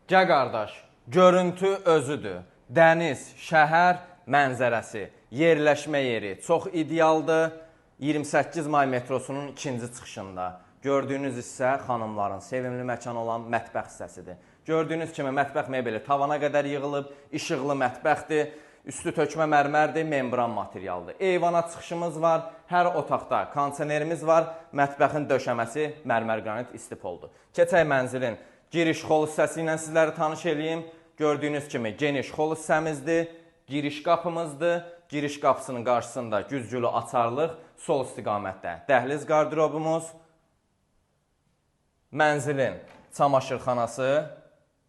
Gəl qardaş, görüntü özüdür. Dəniz, şəhər mənzərəsi, yerləşmə yeri çox idealdır. 28 may metrosunun ikinci çıxışında. Gördüyünüz isə xanımların sevimli məkanı olan mətbəx hissəsidir. Gördüyünüz kimi mətbəx mebeli tavana qədər yığılıb, işıqlı mətbəxdir. Üstü tökmə mərmərdir, membran materialdır. Eyvana çıxışımız var, hər otaqda kondisionerimiz var. Mətbəxin döşəməsi mərmər qranit istipoldur. Keçək mənzilin giriş xol hissəsi ilə sizləri tanış edeyim. Gördüyünüz kimi geniş xol hissəmizdir, giriş qapımızdır. Giriş qapısının qarşısında güzgülü açarlıq, sol istiqamətdə dəhliz qardirobumuz. Mənzilin çamaşırxanası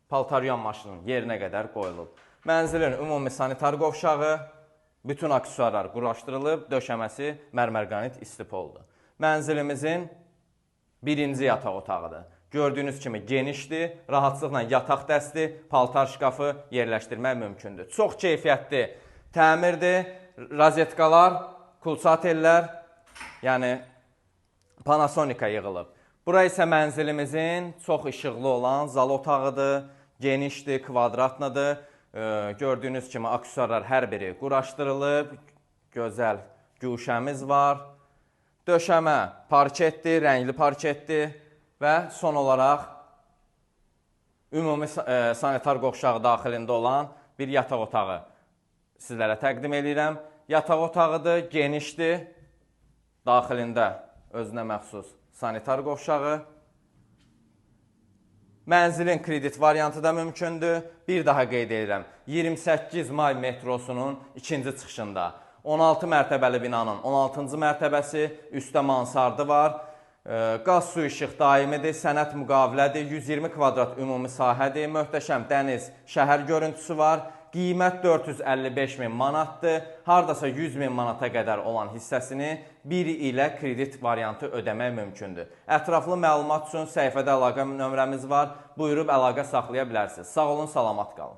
paltaryan maşının yerinə qədər qoyulub. Mənzilin ümumi sanitar qovşağı, bütün aksesuarlar quraşdırılıb, döşəməsi mərmər qranit istipoldur. Mənzilimizin birinci yataq otağıdır. Gördüyünüz kimi genişdir, rahatlıqla yataq dəsti, paltar şkafı yerləşdirmək mümkündür. Çox keyfiyyətli təmirdir, rozetkalar, pulsatellər, yəni Panasonica yığılıb. Bura isə mənzilimizin çox işıqlı olan zal otağıdır, genişdir, kvadratlıdır. Gördüyünüz kimi aksesuarlar hər biri quraşdırılıb, gözəl güşəmiz var. Döşəmə parketdir, rəngli parketdir və son olaraq ümumi sanitar qovşağı daxilində olan bir yataq otağı sizlərə təqdim edirəm. Yataq otağıdır, genişdir, daxilində özünə məxsus sanitar qovşağı. Mənzilin kredit variantı da mümkündür. Bir daha qeyd edirəm, 28 may metrosunun ikinci çıxışında 16 mərtəbəli binanın 16-cı mərtəbəsi, üstdə mansardı var. Qaz, su, işıq daimidir, sənət müqavilədir, 120 kvadrat ümumi sahədir, möhtəşəm dəniz, şəhər görüntüsü var. Qiymət 455 min manatdır. Hardasa 100 min manata qədər olan hissəsini 1 ilə kredit variantı ödəmək mümkündür. Ətraflı məlumat üçün səhifədə əlaqə nömrəmiz var. Buyurub əlaqə saxlaya bilərsiniz. Sağ olun, salamat qalın.